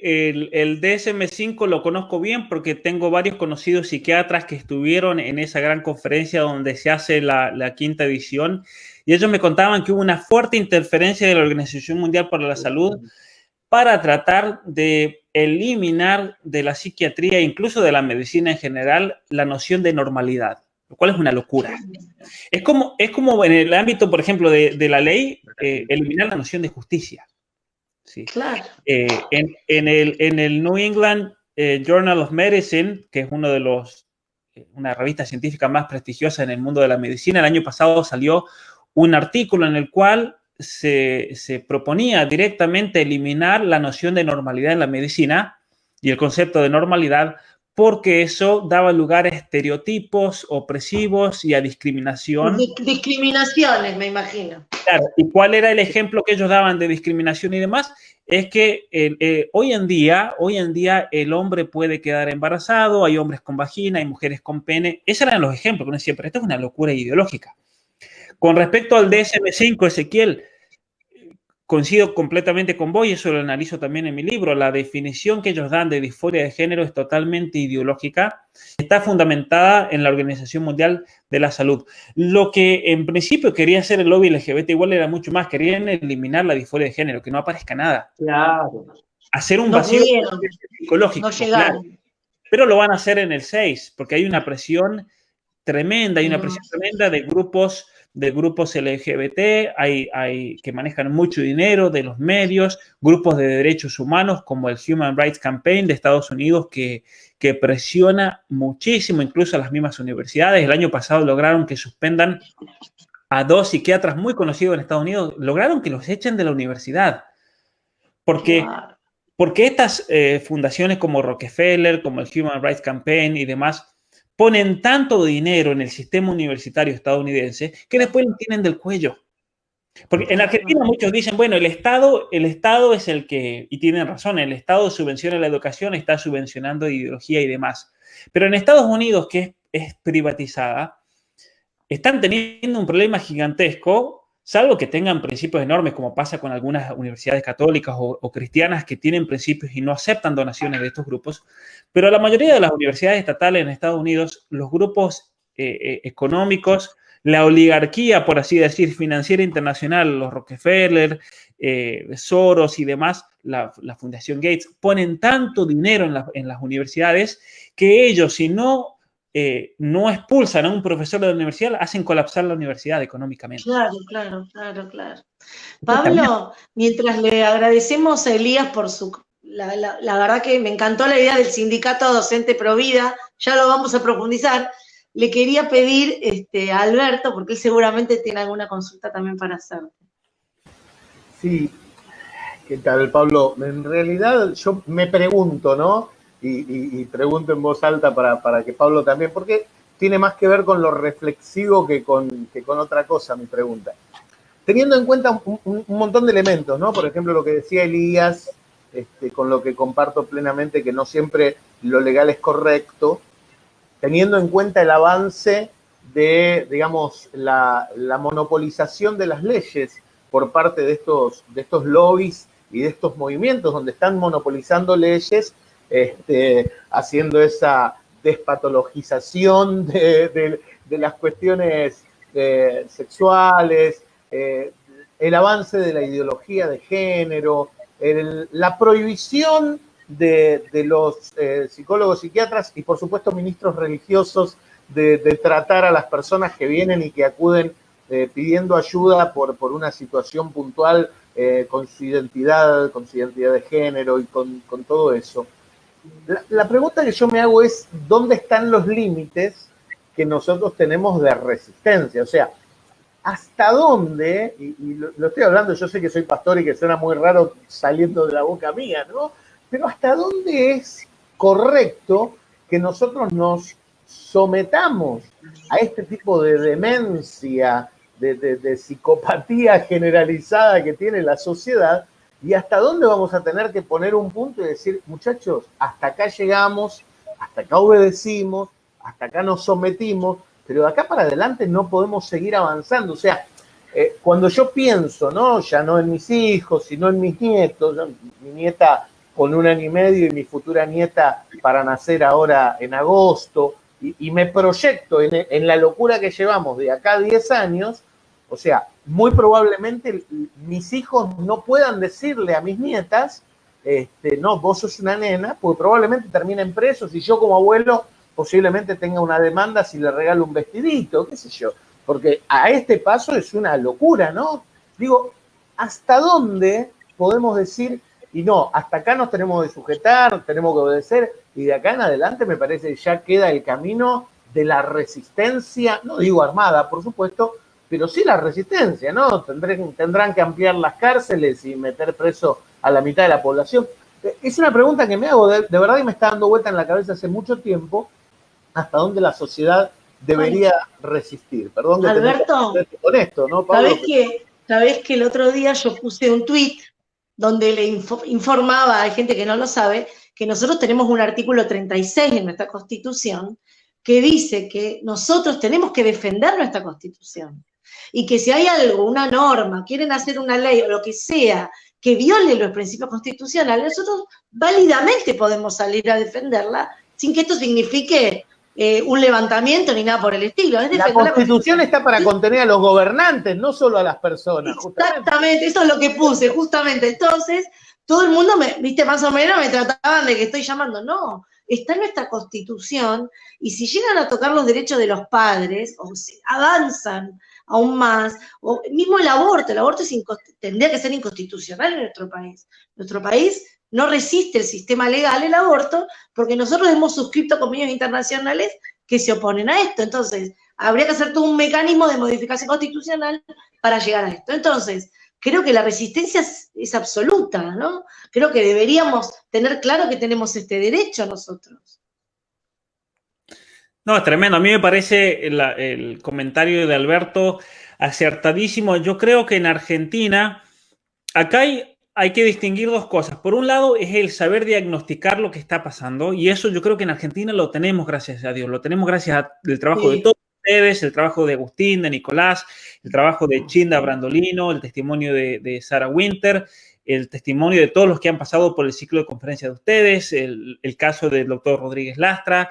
el DSM-5 lo conozco bien porque tengo varios conocidos psiquiatras que estuvieron en esa gran conferencia donde se hace la quinta edición, y ellos me contaban que hubo una fuerte interferencia de la Organización Mundial para la Salud para tratar de eliminar de la psiquiatría, incluso de la medicina en general, la noción de normalidad, lo cual es una locura. Es como en el ámbito, por ejemplo, de la ley, eliminar la noción de justicia. Sí. Claro. En el New England Journal of Medicine, que es una revista científica más prestigiosa en el mundo de la medicina, el año pasado salió un artículo en el cual se proponía directamente eliminar la noción de normalidad en la medicina y el concepto de normalidad, porque eso daba lugar a estereotipos opresivos y a discriminación. Discriminaciones, me imagino. Claro, ¿y cuál era el ejemplo que ellos daban de discriminación y demás? Es que hoy en día el hombre puede quedar embarazado, hay hombres con vagina, hay mujeres con pene. Esos eran los ejemplos que uno decía, pero esto es una locura ideológica. Con respecto al DSM-5, Ezequiel, coincido completamente con vos y eso lo analizo también en mi libro. La definición que ellos dan de disforia de género es totalmente ideológica. Está fundamentada en la Organización Mundial de la Salud. Lo que en principio quería hacer el lobby LGBT igual era mucho más. Querían eliminar la disforia de género, que no aparezca nada. Claro. Hacer un vacío psicológico. No llegaron. Claro. Pero lo van a hacer en el 6, porque hay una presión tremenda, de grupos LGBT, hay que manejan mucho dinero de los medios, grupos de derechos humanos como el Human Rights Campaign de Estados Unidos que presiona muchísimo, incluso a las mismas universidades. El año pasado lograron que suspendan a 2 psiquiatras muy conocidos en Estados Unidos, lograron que los echen de la universidad. Porque estas fundaciones como Rockefeller, como el Human Rights Campaign y demás, ponen tanto dinero en el sistema universitario estadounidense que después lo tienen del cuello. Porque en Argentina muchos dicen, bueno, el Estado es el que, y tienen razón, el Estado subvenciona la educación, está subvencionando ideología y demás. Pero en Estados Unidos, que es privatizada, están teniendo un problema gigantesco, salvo que tengan principios enormes, como pasa con algunas universidades católicas o cristianas que tienen principios y no aceptan donaciones de estos grupos. Pero la mayoría de las universidades estatales en Estados Unidos, los grupos económicos, la oligarquía, por así decir, financiera internacional, los Rockefeller, Soros y demás, la Fundación Gates, ponen tanto dinero en las universidades que ellos, si no expulsan a un profesor de la universidad, hacen colapsar la universidad económicamente. Claro. Pablo, mientras le agradecemos a Elías por la verdad que me encantó la idea del sindicato docente Provida, ya lo vamos a profundizar. Le quería pedir a Alberto, porque él seguramente tiene alguna consulta también para hacer. Sí, ¿qué tal, Pablo? En realidad yo me pregunto, ¿no? Y pregunto en voz alta para que Pablo también, porque tiene más que ver con lo reflexivo que con otra cosa mi pregunta. Teniendo en cuenta un montón de elementos, ¿no? Por ejemplo, lo que decía Elías, con lo que comparto plenamente, que no siempre lo legal es correcto, teniendo en cuenta el avance de, digamos, la monopolización de las leyes por parte de estos lobbies y de estos movimientos donde están monopolizando leyes haciendo esa despatologización de las cuestiones sexuales, el avance de la ideología de género, la prohibición de los psicólogos, psiquiatras y por supuesto ministros religiosos de tratar a las personas que vienen y que acuden pidiendo ayuda por una situación puntual con su identidad de género y con todo eso. La pregunta que yo me hago es, ¿dónde están los límites que nosotros tenemos de resistencia? O sea, ¿hasta dónde, y lo estoy hablando, yo sé que soy pastor y que suena muy raro saliendo de la boca mía, ¿no? Pero ¿hasta dónde es correcto que nosotros nos sometamos a este tipo de demencia, de psicopatía generalizada que tiene la sociedad? ¿Y hasta dónde vamos a tener que poner un punto y decir, muchachos, hasta acá llegamos, hasta acá obedecimos, hasta acá nos sometimos, pero de acá para adelante no podemos seguir avanzando? O sea, cuando yo pienso, ¿no? Ya no en mis hijos, sino en mis nietos, mi nieta con 1 año y medio y mi futura nieta para nacer ahora en agosto, y me proyecto en la locura que llevamos de acá a 10 años, o sea, muy probablemente mis hijos no puedan decirle a mis nietas, no, vos sos una nena, porque probablemente terminen presos y yo como abuelo posiblemente tenga una demanda si le regalo un vestidito, qué sé yo, porque a este paso es una locura, ¿no? Digo, ¿hasta dónde podemos decir, y no, hasta acá nos tenemos que sujetar, tenemos que obedecer, y de acá en adelante me parece que ya queda el camino de la resistencia, no digo armada, por supuesto, pero sí la resistencia, ¿no? Tendrán que ampliar las cárceles y meter preso a la mitad de la población. Es una pregunta que me hago, de verdad, y me está dando vuelta en la cabeza hace mucho tiempo, hasta dónde la sociedad debería resistir. Perdón que Alberto, con esto, ¿no, Pablo? Sabés que el otro día yo puse un tuit donde le informaba, hay gente que no lo sabe, que nosotros tenemos un artículo 36 en nuestra Constitución que dice que nosotros tenemos que defender nuestra Constitución y que si hay algo, una norma, quieren hacer una ley o lo que sea que viole los principios constitucionales, nosotros válidamente podemos salir a defenderla sin que esto signifique un levantamiento ni nada por el estilo. Es la Constitución está para contener a los gobernantes, no solo a las personas. Exactamente, eso es lo que puse, justamente. Entonces, todo el mundo, viste, más o menos me trataban de que estoy llamando. No, está en nuestra Constitución, y si llegan a tocar los derechos de los padres, o si avanzan aún más, o mismo el aborto tendría que ser inconstitucional en nuestro país. Nuestro país no resiste el sistema legal, el aborto, porque nosotros hemos suscrito convenios internacionales que se oponen a esto. Entonces, habría que hacer todo un mecanismo de modificación constitucional para llegar a esto. Entonces, creo que la resistencia es absoluta, ¿no? Creo que deberíamos tener claro que tenemos este derecho nosotros. No, es tremendo. A mí me parece el comentario de Alberto acertadísimo. Yo creo que en Argentina, acá hay que distinguir dos cosas. Por un lado, es el saber diagnosticar lo que está pasando, y eso yo creo que en Argentina lo tenemos, gracias a Dios. Lo tenemos gracias al trabajo de todos ustedes, el trabajo de Agustín, de Nicolás, el trabajo de Chinda Brandolino, el testimonio de Sarah Winter, el testimonio de todos los que han pasado por el ciclo de conferencia de ustedes, el caso del doctor Rodríguez Lastra.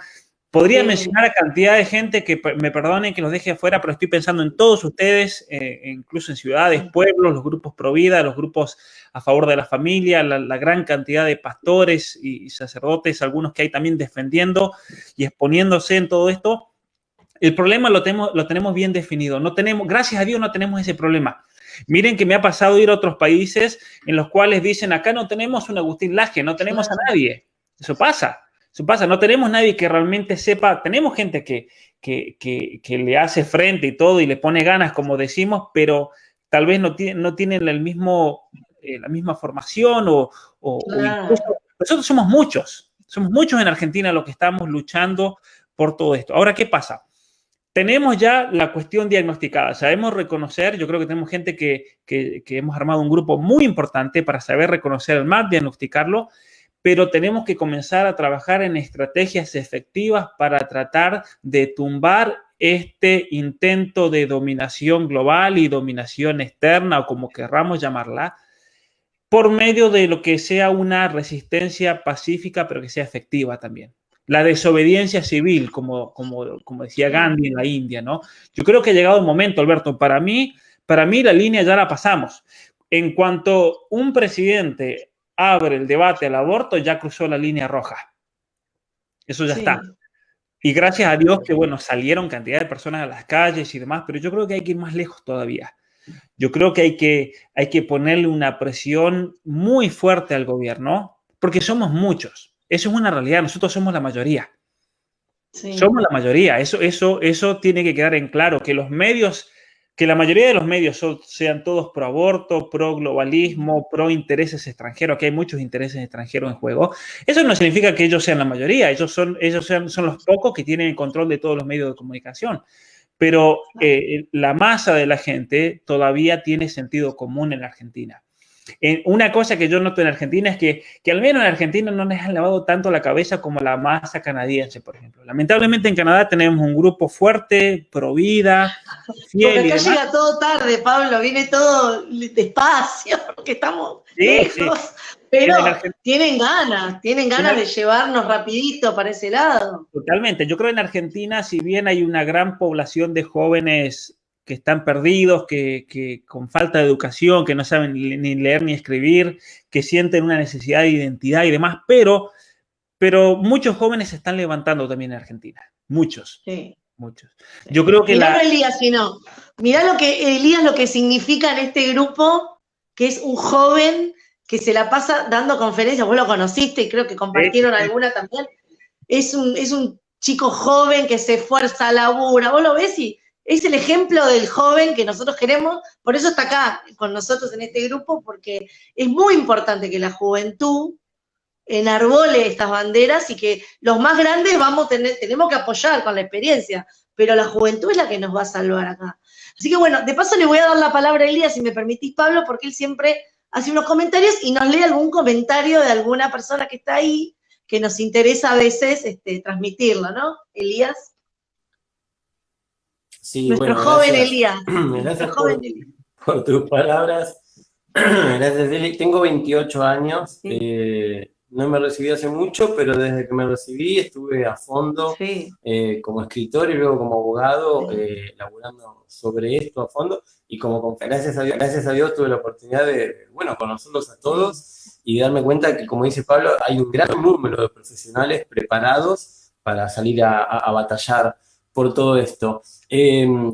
Podría mencionar a cantidad de gente que me perdonen que los deje afuera, pero estoy pensando en todos ustedes, incluso en ciudades, pueblos, los grupos pro vida, los grupos a favor de la familia, la gran cantidad de pastores y sacerdotes, algunos que hay también defendiendo y exponiéndose en todo esto. El problema lo tenemos bien definido. No tenemos, gracias a Dios no tenemos ese problema. Miren que me ha pasado ir a otros países en los cuales dicen, acá no tenemos un Agustín Laje, no tenemos a nadie. Eso pasa, no tenemos nadie que realmente sepa. Tenemos gente que le hace frente y todo y le pone ganas, como decimos, pero tal vez no tienen la misma formación o incluso, nosotros somos muchos en Argentina los que estamos luchando por todo esto. Ahora, ¿qué pasa? Tenemos ya la cuestión diagnosticada, sabemos reconocer. Yo creo que tenemos gente que hemos armado un grupo muy importante para saber reconocer el mal, diagnosticarlo, pero tenemos que comenzar a trabajar en estrategias efectivas para tratar de tumbar este intento de dominación global y dominación externa, o como querramos llamarla, por medio de lo que sea una resistencia pacífica, pero que sea efectiva también. La desobediencia civil, como decía Gandhi en la India, ¿no? Yo creo que ha llegado el momento, Alberto. Para mí la línea ya la pasamos. En cuanto un presidente abre el debate al aborto, ya cruzó la línea roja. Eso ya está. Y gracias a Dios que, bueno, salieron cantidad de personas a las calles y demás, pero yo creo que hay que ir más lejos todavía. Yo creo que hay que ponerle una presión muy fuerte al gobierno, porque somos muchos. Eso es una realidad. Nosotros somos la mayoría. Sí. Somos la mayoría. Eso tiene que quedar en claro. Que los medios, que la mayoría de los medios sean todos pro aborto, pro globalismo, pro intereses extranjeros, que hay muchos intereses extranjeros en juego. Eso no significa que ellos sean la mayoría. Ellos son los pocos que tienen el control de todos los medios de comunicación. Pero la masa de la gente todavía tiene sentido común en la Argentina. Una cosa que yo noto en Argentina es que al menos en Argentina no les han lavado tanto la cabeza como la masa canadiense, por ejemplo. Lamentablemente en Canadá tenemos un grupo fuerte, pro vida, fiel. Porque acá llega todo tarde, Pablo, viene todo despacio, porque estamos lejos. Sí. Pero tienen ganas de llevarnos rapidito para ese lado. Totalmente. Yo creo que en Argentina, si bien hay una gran población de jóvenes que están perdidos, que con falta de educación, que no saben ni leer ni escribir, que sienten una necesidad de identidad y demás, pero muchos jóvenes se están levantando también en Argentina. Muchos. Sí. Muchos. Yo creo que mirá Elías, mirá lo que significa en este grupo, que es un joven que se la pasa dando conferencias. Vos lo conociste y creo que compartieron alguna también. Es un chico joven que se esfuerza, labura. Vos lo ves y es el ejemplo del joven que nosotros queremos, por eso está acá con nosotros en este grupo, porque es muy importante que la juventud enarbole estas banderas y que los más grandes tenemos que apoyar con la experiencia, pero la juventud es la que nos va a salvar acá. Así que bueno, de paso le voy a dar la palabra a Elías, si me permitís, Pablo, porque él siempre hace unos comentarios y nos lee algún comentario de alguna persona que está ahí, que nos interesa a veces transmitirlo, ¿no? Elías. Sí, nuestro bueno, joven gracias. Elías. Gracias por tus palabras. Gracias, Eli. Tengo 28 años. Sí. No me recibí hace mucho, pero desde que me recibí estuve a fondo como escritor y luego como abogado, laburando sobre esto a fondo. Y gracias a Dios tuve la oportunidad de, conocerlos a todos y darme cuenta que, como dice Pablo, hay un gran número de profesionales preparados para salir a batallar por todo esto.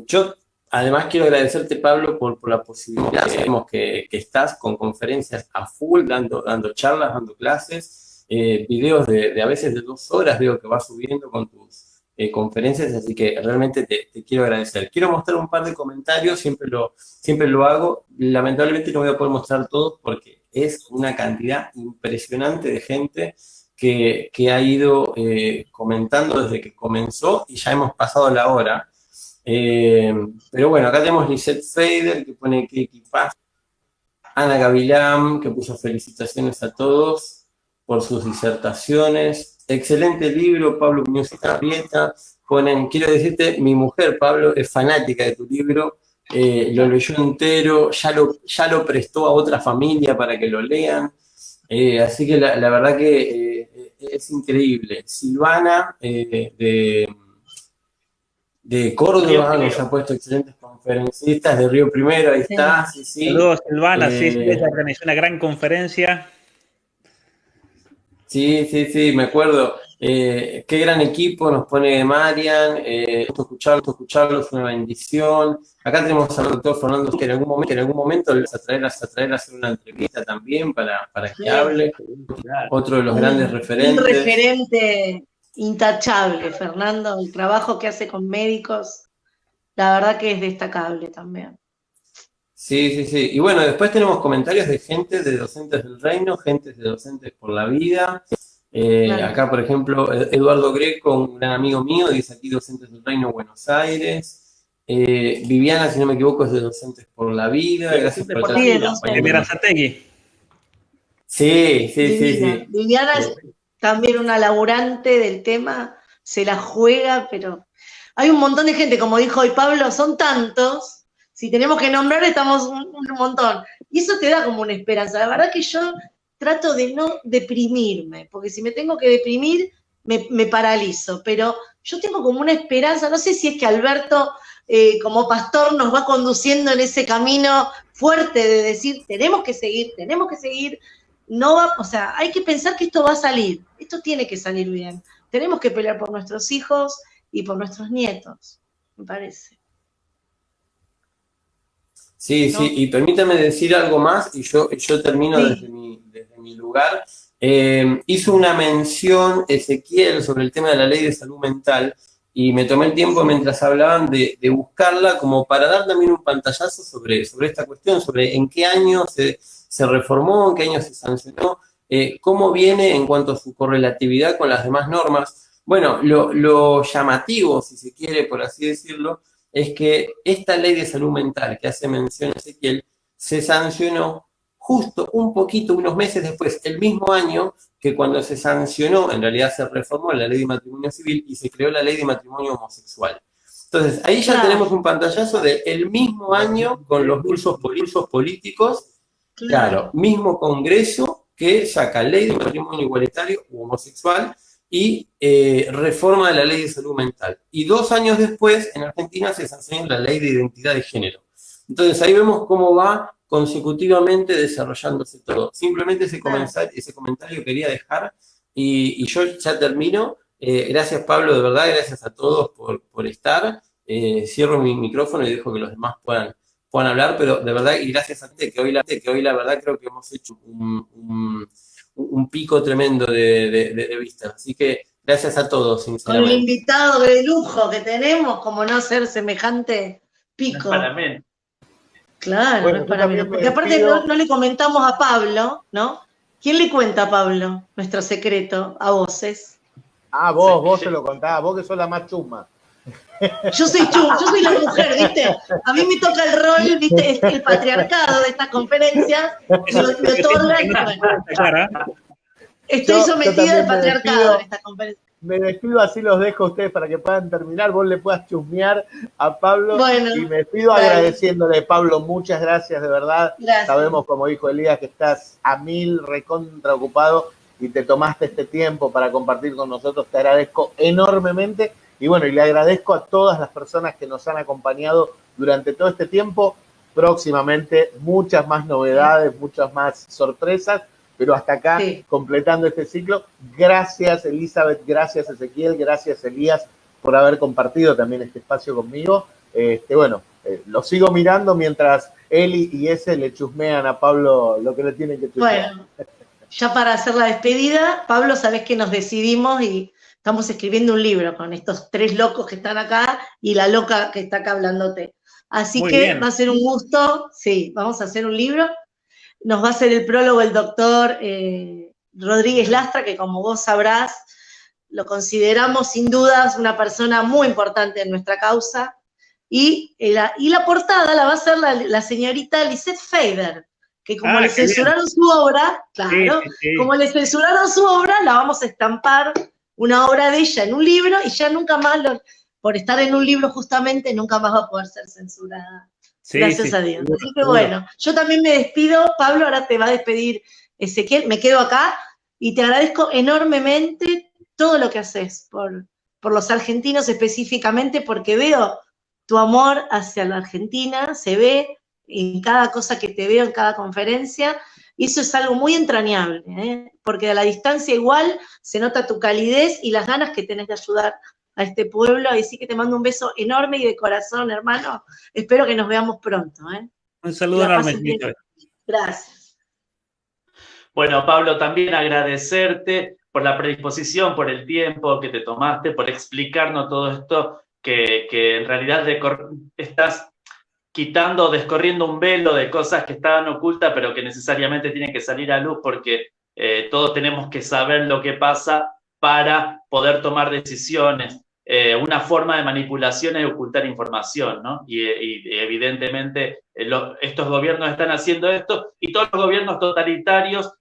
Yo además quiero agradecerte, Pablo, por la posibilidad que estás con conferencias a full, dando charlas, dando clases, videos de a veces de 2 horas veo que vas subiendo con tus conferencias, así que realmente te quiero agradecer. Quiero mostrar un par de comentarios, siempre lo hago, lamentablemente no voy a poder mostrar todos porque es una cantidad impresionante de gente que ha ido comentando desde que comenzó y ya hemos pasado la hora. Pero bueno, acá tenemos Lisette Feider, que pone que equipazo. Ana Gavilán, que puso felicitaciones a todos por sus disertaciones. Excelente libro, Pablo Muñoz y Carrieta. Ponen, quiero decirte, mi mujer, Pablo, es fanática de tu libro. Lo leyó entero, ya lo prestó a otra familia para que lo lean. Así que la verdad que es increíble. Silvana, de Córdoba, nos ha puesto excelentes conferencistas, de Río Primero, ahí está. Sí. Saludos, Silvana, ella organizó una gran conferencia. Sí, me acuerdo. Qué gran equipo nos pone Marian, escucharlo es una bendición. Acá tenemos al doctor Fernando, que en algún momento le vas a traer a hacer una entrevista también para que hable. Otro de los grandes referentes. Un referente intachable, Fernando, el trabajo que hace con médicos, la verdad que es destacable también. Sí. Y bueno, después tenemos comentarios de gente de Docentes del Reino, gente de Docentes por la Vida. Claro. Acá, por ejemplo, Eduardo Greco, un gran amigo mío, dice aquí Docentes del Reino, Buenos Aires. Viviana, si no me equivoco, es de Docentes por la Vida. Gracias por estar aquí. Sí. Viviana es también una laburante del tema, se la juega, pero hay un montón de gente, como dijo hoy Pablo, son tantos Si tenemos que nombrar, estamos un montón. Y eso te da como una esperanza. La verdad que yo trato de no deprimirme, porque si me tengo que deprimir, me paralizo. Pero yo tengo como una esperanza, no sé si es que Alberto, como pastor, nos va conduciendo en ese camino fuerte de decir, tenemos que seguir. No va, o sea, hay que pensar que esto va a salir, esto tiene que salir bien. Tenemos que pelear por nuestros hijos y por nuestros nietos, me parece. Sí, ¿No? sí, y permítame decir algo más, y yo termino Sí. desde mi lugar. Hizo una mención Ezequiel sobre el tema de la ley de salud mental, y me tomé el tiempo mientras hablaban de buscarla como para dar también un pantallazo sobre esta cuestión, sobre en qué año se reformó, en qué año se sancionó, cómo viene en cuanto a su correlatividad con las demás normas. Bueno, lo llamativo, si se quiere, por así decirlo, es que esta ley de salud mental que hace mención Ezequiel se sancionó justo un poquito, unos meses después, el mismo año que cuando se sancionó, en realidad se reformó la ley de matrimonio civil y se creó la ley de matrimonio homosexual. Entonces, ahí ya tenemos un pantallazo del mismo año con los pulsos políticos, claro, mismo Congreso que saca ley de matrimonio igualitario u homosexual y reforma de la ley de salud mental. Y 2 años después, en Argentina, se sanciona la ley de identidad de género. Entonces, ahí vemos cómo va consecutivamente desarrollándose todo. Simplemente ese comentario quería dejar y yo ya termino. Gracias, Pablo, de verdad, gracias a todos por estar. Cierro mi micrófono y dejo que los demás puedan hablar, pero de verdad, y gracias a ti, que hoy la verdad creo que hemos hecho un pico tremendo de vistas. Así que gracias a todos, sinceramente. Con el invitado de lujo que tenemos, como no hacer semejante pico. No es para menos. Claro, Bueno, no es para menos. Porque aparte no le comentamos a Pablo, ¿no? ¿Quién le cuenta a Pablo nuestro secreto a voces? Ah, vos se lo contás, vos que sos la más chusma. Yo soy la mujer, ¿viste? A mí me toca el rol, ¿viste? El patriarcado de esta conferencia. Me otorga. Estoy sometida al patriarcado en esta conferencia. Me despido, así los dejo a ustedes para que puedan terminar. Vos le puedas chusmear a Pablo. Bueno, y me despido agradeciéndole, Pablo, muchas gracias, de verdad. Gracias. Sabemos, como dijo Elías, que estás a 1000 recontra ocupado y te tomaste este tiempo para compartir con nosotros. Te agradezco enormemente. Y bueno, y le agradezco a todas las personas que nos han acompañado durante todo este tiempo. Próximamente muchas más novedades, muchas más sorpresas, pero hasta acá, completando este ciclo. Gracias, Elizabeth, gracias, Ezequiel, gracias, Elías, por haber compartido también este espacio conmigo. Lo sigo mirando mientras Eli y ese le chusmean a Pablo lo que le tienen que chusmear. Bueno, ya para hacer la despedida, Pablo, sabés que nos decidimos y estamos escribiendo un libro con estos 3 locos que están acá y la loca que está acá hablándote. Así muy que bien. Va a ser un gusto, sí, vamos a hacer un libro. Nos va a hacer el prólogo el doctor Rodríguez Lastra, que como vos sabrás, lo consideramos sin dudas una persona muy importante en nuestra causa. Y la portada la va a hacer la señorita Lisette Fader, que como le censuraron su obra, claro, como le censuraron su obra, la vamos a estampar, una obra de ella en un libro, y ya nunca más, por estar en un libro justamente, nunca más va a poder ser censurada. Gracias a Dios. Así que bueno, yo también me despido. Pablo, ahora te va a despedir Ezequiel, me quedo acá, y te agradezco enormemente todo lo que haces por los argentinos específicamente, porque veo tu amor hacia la Argentina, se ve en cada cosa que te veo, en cada conferencia, y eso es algo muy entrañable, porque a la distancia igual se nota tu calidez y las ganas que tenés de ayudar a este pueblo. Así que te mando un beso enorme y de corazón, hermano. Espero que nos veamos pronto. Un saludo enorme. Gracias. Bueno, Pablo, también agradecerte por la predisposición, por el tiempo que te tomaste, por explicarnos todo esto que en realidad estás quitando, descorriendo un velo de cosas que estaban ocultas, pero que necesariamente tienen que salir a luz, porque todos tenemos que saber lo que pasa para poder tomar decisiones. Una forma de manipulación es ocultar información, ¿no? Y evidentemente estos gobiernos están haciendo esto, y todos los gobiernos totalitarios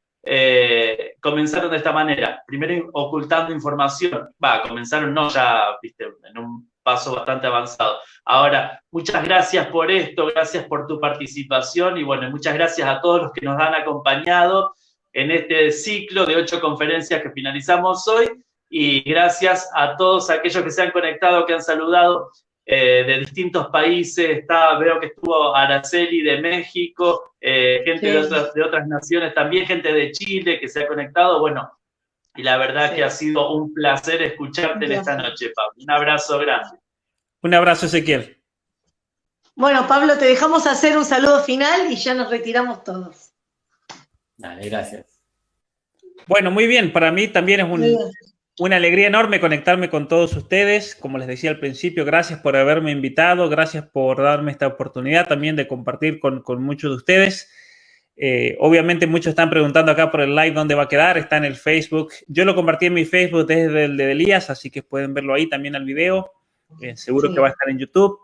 comenzaron de esta manera. Primero ocultando información. Comenzaron no ya, viste, en un paso bastante avanzado. Ahora, muchas gracias por esto, gracias por tu participación y bueno, muchas gracias a todos los que nos han acompañado en este ciclo de 8 conferencias que finalizamos hoy y gracias a todos aquellos que se han conectado, que han saludado de distintos países. Veo que estuvo Araceli de México, gente de otras naciones, también gente de Chile que se ha conectado. Bueno, y la verdad que ha sido un placer escucharte en esta noche, Pablo. Un abrazo grande. Un abrazo, Ezequiel. Bueno, Pablo, te dejamos hacer un saludo final y ya nos retiramos todos. Dale, gracias. Bueno, muy bien. Para mí también es una alegría enorme conectarme con todos ustedes. Como les decía al principio, gracias por haberme invitado, gracias por darme esta oportunidad también de compartir con muchos de ustedes. Obviamente muchos están preguntando acá por el live dónde va a quedar, está en el Facebook. Yo lo compartí en mi Facebook desde el de Elías, así que pueden verlo ahí también al video. Seguro que va a estar en YouTube.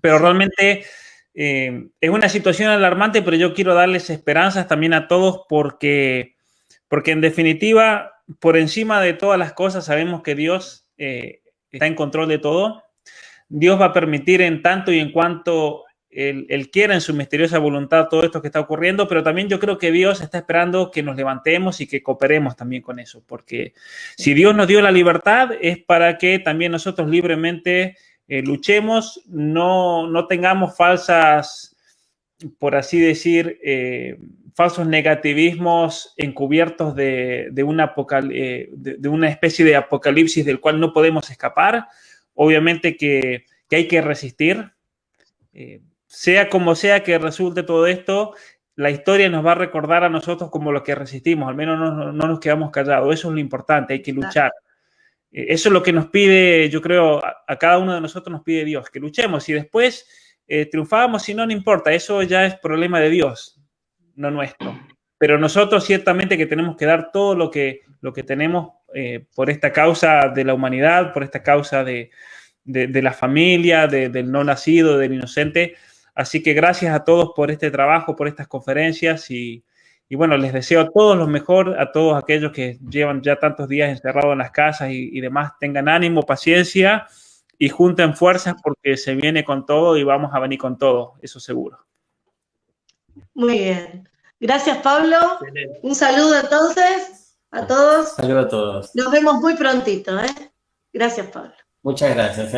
Pero realmente es una situación alarmante, pero yo quiero darles esperanzas también a todos porque en definitiva, por encima de todas las cosas, sabemos que Dios está en control de todo. Dios va a permitir en tanto y en cuanto Él quiera en su misteriosa voluntad todo esto que está ocurriendo, pero también yo creo que Dios está esperando que nos levantemos y que cooperemos también con eso, porque si Dios nos dio la libertad es para que también nosotros libremente luchemos, no tengamos falsas, por así decir, falsos negativismos encubiertos de una especie de apocalipsis del cual no podemos escapar. Obviamente que hay que resistir. Sea como sea que resulte todo esto, la historia nos va a recordar a nosotros como los que resistimos, al menos no nos quedamos callados. Eso es lo importante, hay que luchar. Eso es lo que nos pide, yo creo, a cada uno de nosotros nos pide Dios, que luchemos y después triunfamos, si no, no importa, eso ya es problema de Dios, no nuestro. Pero nosotros ciertamente que tenemos que dar todo lo que tenemos por esta causa de la humanidad, por esta causa de la familia, del no nacido, del inocente. Así que gracias a todos por este trabajo, por estas conferencias y bueno, les deseo a todos lo mejor, a todos aquellos que llevan ya tantos días encerrados en las casas y demás, tengan ánimo, paciencia y junten fuerzas porque se viene con todo y vamos a venir con todo, eso seguro. Muy bien. Gracias, Pablo. Un saludo entonces a todos. Saludos a todos. Nos vemos muy prontito, ¿eh? Gracias, Pablo. Muchas gracias,